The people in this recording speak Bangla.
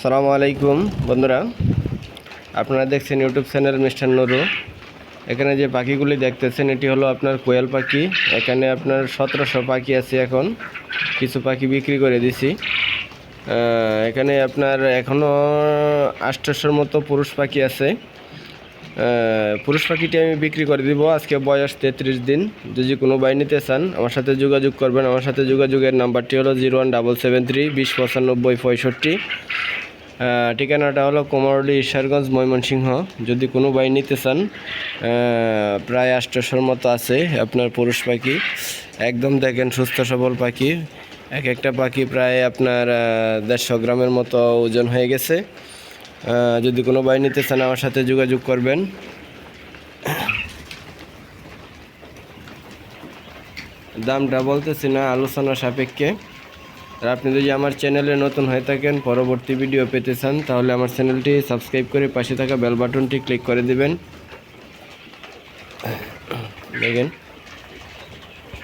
আসসালামু আলাইকুম বন্ধুরা, আপনারা দেখছেন ইউটিউব চ্যানেল মিস্টার নুরু। এখানে যে পাখিগুলি দেখতেছেন এটি হলো আপনার কোয়েল পাখি। এখানে আপনার 1700 পাখি আছে। এখন কিছু পাখি বিক্রি করে দিছি। এখানে আপনার এখনও 800-র মতো পুরুষ পাখি আছে। পুরুষ পাখিটি আমি বিক্রি করে দিব। আজকে বয়স 33 দিন। যদি কোনো ভাই নিতে চান আমার সাথে যোগাযোগ করবেন। আমার সাথে যোগাযোগের নাম্বারটি হলো 01773 20 95 65। ঠিকানাটা হলো কোমরডি ঈশ্বরগঞ্জ, ময়মনসিংহ। যদি কোনো ভাই নিতে চান, প্রায় 800-র মতো আছে আপনার পুরুষ পাখি। একদম দেখেন সুস্থ সবল পাখি। এক একটা পাখি প্রায় আপনার 150 গ্রামের মতো ওজন হয়ে গেছে। যদি কোনো ভাই নিতে চান আমার সাথে যোগাযোগ করবেন। দামটা বলতেছি না, আলোচনা সাপেক্ষে। আর আপনি যদি আমার চ্যানেলে নতুন হয়ে থাকেন, পরবর্তী ভিডিও পেতে চান, তাহলে আমার চ্যানেলটি সাবস্ক্রাইব করে পাশে থাকা বেল বাটনটি ক্লিক করে দিবেন। দেখেন